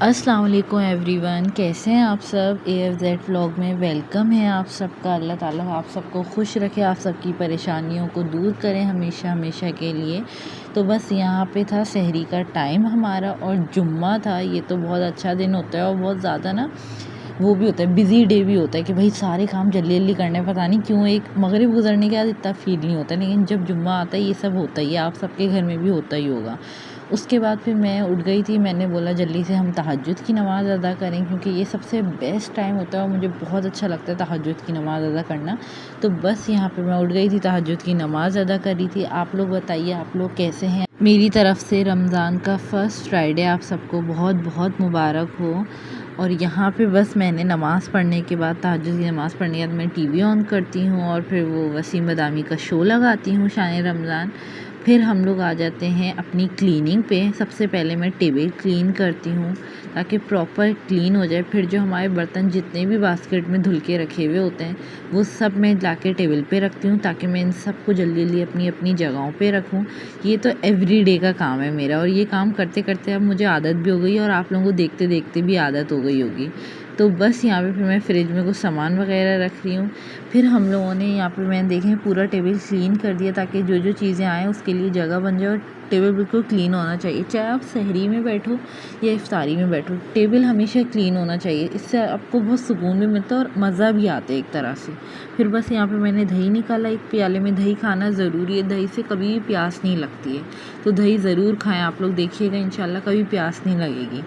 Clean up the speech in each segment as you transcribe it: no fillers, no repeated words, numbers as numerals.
अस्सलाम वालेकुम एवरीवन, कैसे हैं आप सब। AFZ व्लॉग में वेलकम है आप सबका। अल्लाह ताला आप सबको खुश रखे, आप सबकी परेशानियों को दूर करें हमेशा हमेशा के लिए। तो बस यहाँ पे था सहरी का टाइम हमारा और जुम्मा था। ये तो बहुत अच्छा दिन होता है और बहुत ज़्यादा ना वो भी होता है, बिज़ी डे भी होता है कि भाई सारे काम जल्दी जल्दी करने हैं। पता नहीं क्यों एक मगरिब गुजरने के बाद इतना फ़ील नहीं होता, लेकिन जब जुम्मा आता है ये सब होता ही है। आप सबके घर में भी होता ही होगा। उसके बाद फिर मैं उठ गई थी, मैंने बोला जल्दी से हम तहज्जुद की नमाज़ अदा करें, क्योंकि ये सबसे बेस्ट टाइम होता है और मुझे बहुत अच्छा लगता है तहज्जुद की नमाज़ अदा करना। तो बस यहाँ पे मैं उठ गई थी, तहज्जुद की नमाज़ अदा करी थी। आप लोग बताइए, आप लोग कैसे हैं। मेरी तरफ से रमज़ान का फ़र्स्ट फ्राइडे आप सबको बहुत बहुत मुबारक हो। और यहाँ पे बस मैंने नमाज़ पढ़ने के बाद, तहज्जुद की नमाज़ पढ़ने के बाद मैं टीवी ऑन करती हूँ और फिर वो वसीम बदामी का शो लगाती हूँ, शान रमज़ान। फिर हम लोग आ जाते हैं अपनी क्लीनिंग पे। सबसे पहले मैं टेबल क्लीन करती हूँ ताकि प्रॉपर क्लीन हो जाए। फिर जो हमारे बर्तन जितने भी बास्केट में धुल के रखे हुए होते हैं वो सब मैं ला के टेबल पे रखती हूँ, ताकि मैं इन सबको जल्दी जल्दी अपनी अपनी जगहों पे रखूँ। ये तो एवरीडे का काम है मेरा, और ये काम करते करते अब मुझे आदत भी हो गई और आप लोगों को देखते देखते भी आदत हो गई होगी। तो बस यहाँ पे फिर मैं फ्रिज में कुछ सामान वगैरह रख रही हूँ। फिर हम लोगों ने यहाँ पे मैंने देखें पूरा टेबल क्लीन कर दिया, ताकि जो जो चीज़ें आएँ उसके लिए जगह बन जाए। और टेबल बिल्कुल क्लीन होना चाहिए, चाहे आप सहरी में बैठो या इफ्तारी में बैठो, टेबल हमेशा क्लीन होना चाहिए। इससे आपको बहुत सुकून भी मिलता है और मज़ा भी आता है एक तरह से। फिर बस यहाँ पे मैंने दही निकाला, एक प्याले में दही खाना ज़रूरी है, दही से कभी भी प्यास नहीं लगती है। तो दही ज़रूर खाएँ आप लोग, देखिएगा इंशाल्लाह कभी प्यास नहीं लगेगी।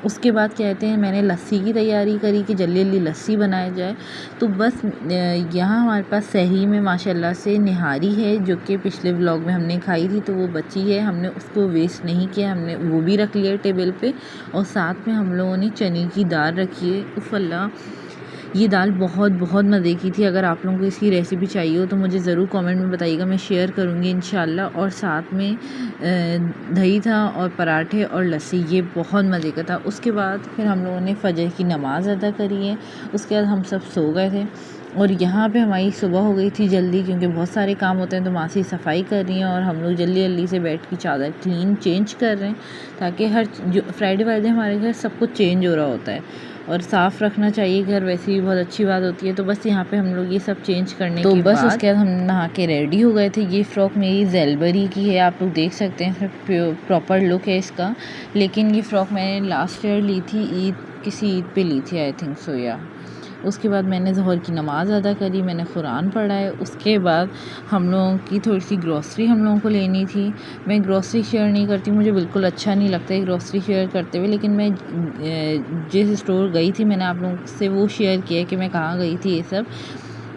उसके बाद कहते हैं मैंने लस्सी की तैयारी करी कि जल्दी जल्दी लस्सी बनाया जाए। तो बस यहाँ हमारे पास सहरी में माशाल्लाह से निहारी है, जो कि पिछले व्लॉग में हमने खाई थी, तो वो बची है, हमने उसको वेस्ट नहीं किया, हमने वो भी रख लिया टेबल पे। और साथ में हम लोगों ने चने की दाल रखी है। उफ़ अल्लाह, ये दाल बहुत बहुत मज़े की थी। अगर आप लोगों को इसकी रेसिपी चाहिए हो तो मुझे ज़रूर कमेंट में बताइएगा, मैं शेयर करूँगी इंशाल्लाह। और साथ में दही था और पराठे और लस्सी, ये बहुत मज़े का था। उसके बाद फिर हम लोगों ने फ़जर की नमाज़ अदा करी है। उसके बाद हम सब सो गए थे और यहाँ पे हमारी सुबह हो गई थी जल्दी, क्योंकि बहुत सारे काम होते हैं। तो मासी सफाई कर रही हैं और हम लोग जल्दी जल्दी से बैठ की चादर क्लीन चेंज कर रहे हैं, ताकि हर जो फ्राइडे वाले हमारे घर सब कुछ चेंज हो रहा होता है और साफ़ रखना चाहिए घर, वैसे भी बहुत अच्छी बात होती है। तो बस यहाँ पे हम लोग ये सब चेंज करने के बाद उसके बाद हम नहा के रेडी हो गए थे। ये फ़्रॉक मेरी ज़ेलबरी की है, आप लोग देख सकते हैं, प्रॉपर लुक है इसका। लेकिन ये फ़्रॉक मैंने लास्ट ईयर ली थी, किसी ईद पे ली थी आई थिंक सो या। उसके बाद मैंने ज़ोहर की नमाज़ अदा करी, मैंने कुरान पढ़ा है। उसके बाद हम लोगों की थोड़ी सी ग्रॉसरी हम लोगों को लेनी थी। मैं ग्रॉसरी शेयर नहीं करती, मुझे बिल्कुल अच्छा नहीं लगता है ग्रॉसरी शेयर करते हुए, लेकिन मैं जिस स्टोर गई थी मैंने आप लोगों से वो शेयर किया कि मैं कहाँ गई थी। ये सब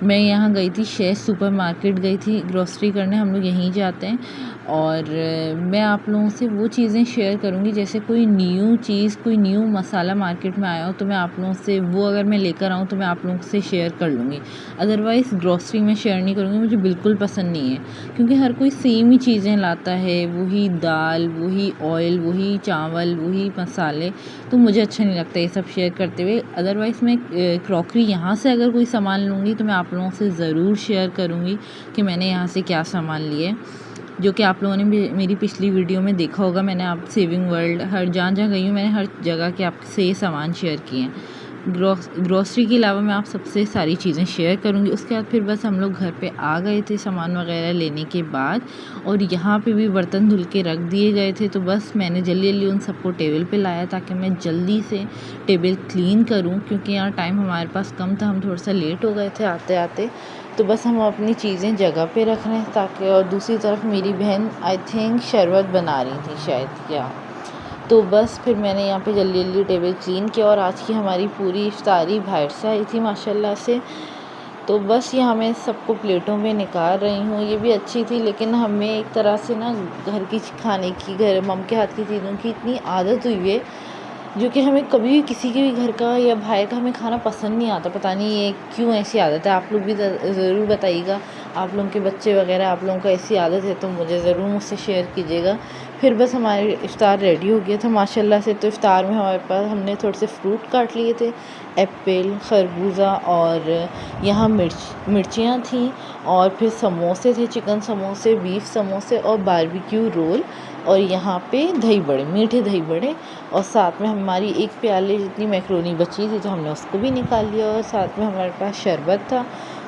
मैं यहाँ गई थी, शेष सुपर मार्केट गई थी ग्रॉसरी करने, हम लोग यहीं जाते हैं। और मैं आप लोगों से वो चीज़ें शेयर करूँगी, जैसे कोई न्यू चीज़, कोई न्यू मसाला मार्केट में आया हो तो मैं आप लोगों से वो अगर मैं लेकर आऊँ तो मैं आप लोगों से शेयर कर लूँगी। अदरवाइज़ ग्रॉसरी में शेयर नहीं करूँगी, मुझे बिल्कुल पसंद नहीं है, क्योंकि हर कोई सेम ही चीज़ें लाता है, वही दाल, वही ऑयल, वही चावल, वही मसाले। तो मुझे अच्छा नहीं लगता ये सब शेयर करते हुए। अदरवाइज़ मैं क्रॉकरी यहाँ से अगर कोई सामान लूँगी तो मैं आप लोगों से ज़रूर शेयर करूँगी कि मैंने यहाँ से क्या सामान लिए, जो कि आप लोगों ने मेरी पिछली वीडियो में देखा होगा। मैंने आप सेविंग वर्ल्ड हर जहाँ जहाँ गई हूँ मैंने हर जगह के आपसे ये सामान शेयर किए हैं। ग्रॉसरी के अलावा मैं आप सबसे सारी चीज़ें शेयर करूँगी। उसके बाद फिर बस हम लोग घर पे आ गए थे सामान वगैरह लेने के बाद, और यहाँ पे भी बर्तन धुल के रख दिए गए थे। तो बस मैंने जल्दी जल्दी उन सबको टेबल पे लाया ताकि मैं जल्दी से टेबल क्लीन करूँ, क्योंकि यहाँ टाइम हमारे पास कम था, हम थोड़ा सा लेट हो गए थे आते आते। तो बस हम अपनी चीज़ें जगह पे रख रहे हैं ताकि, और दूसरी तरफ मेरी बहन आई थिंक शरबत बना रही थी शायद या। तो बस फिर मैंने यहाँ पे जल्दी जल्दी टेबल क्लीन किया, और आज की हमारी पूरी इफ्तारी बाहर से आई थी माशाल्लाह से। तो बस यहाँ मैं सबको प्लेटों में निकाल रही हूँ, ये भी अच्छी थी, लेकिन हमें एक तरह से ना घर की खाने की, घर मम के हाथ की चीज़ों की इतनी आदत हुई है, जो कि हमें कभी भी किसी के भी घर का या भाई का हमें खाना पसंद नहीं आता। पता नहीं ये क्यों ऐसी आदत है, आप लोग भी ज़रूर बताइएगा, आप लोगों के बच्चे वगैरह आप लोगों को ऐसी आदत है तो मुझे ज़रूर मुझसे शेयर कीजिएगा। फिर बस हमारे इफ़्तार रेडी हो गया था माशाल्लाह से। तो इफ़्तार में हमारे पास हमने थोड़े से फ्रूट काट लिए थे, एप्पल, खरबूजा, और यहाँ मिर्चियाँ थी, और फिर समोसे थे, चिकन समोसे, बीफ समोसे और बारबेक्यू रोल। और यहाँ पे दही बड़े, मीठे दही बड़े, और साथ में हमारी एक प्याले जितनी मैक्रोनी बची थी तो हमने उसको भी निकाल लिया, और साथ में हमारे पास शरबत था।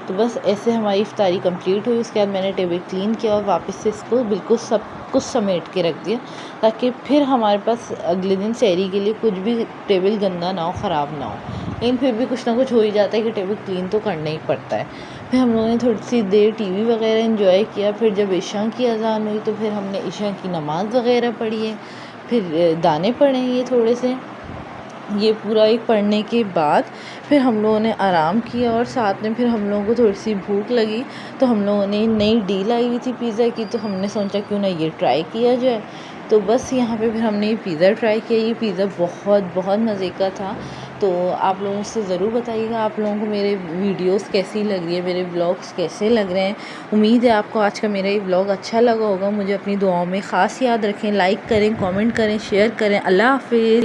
तो बस ऐसे हमारी इफ्तारी कंप्लीट हुई। उसके बाद मैंने टेबल क्लीन किया और वापस से इसको बिल्कुल सब कुछ समेट के रख दिया, ताकि फिर हमारे पास अगले दिन सहरी के लिए कुछ भी टेबल गंदा ना हो, ख़राब ना हो। लेकिन फिर भी कुछ ना कुछ हो ही जाता है कि टेबल क्लीन तो करना ही पड़ता है। फिर हम लोगों ने थोड़ी सी देर टीवी वगैरह एंजॉय किया। फिर जब इशा की अज़ान हुई तो फिर हमने इशा की नमाज़ वगैरह पढ़ी है। फिर दाने पढ़े ये थोड़े से, ये पूरा एक पढ़ने के बाद फिर हम लोगों ने आराम किया, और साथ में फिर हम लोगों को थोड़ी सी भूख लगी तो हम लोगों ने नई डील आई हुई थी पिज़्ज़ा की, तो हमने सोचा क्यों ना ये ट्राई किया जाए। तो बस यहाँ पे फिर हमने ये पिज़्ज़ा ट्राई किया। ये पिज़्ज़ा बहुत बहुत मज़े का था। तो आप लोगों से ज़रूर बताइएगा आप लोगों को मेरे वीडियोस कैसी लग रही है, मेरे व्लॉग्स कैसे लग रहे हैं। उम्मीद है आपको आज का मेरा ये व्लॉग अच्छा लगा होगा। मुझे अपनी दुआओं में ख़ास याद रखें, लाइक करें, कमेंट करें, शेयर करें। अल्लाह हाफ़िज़।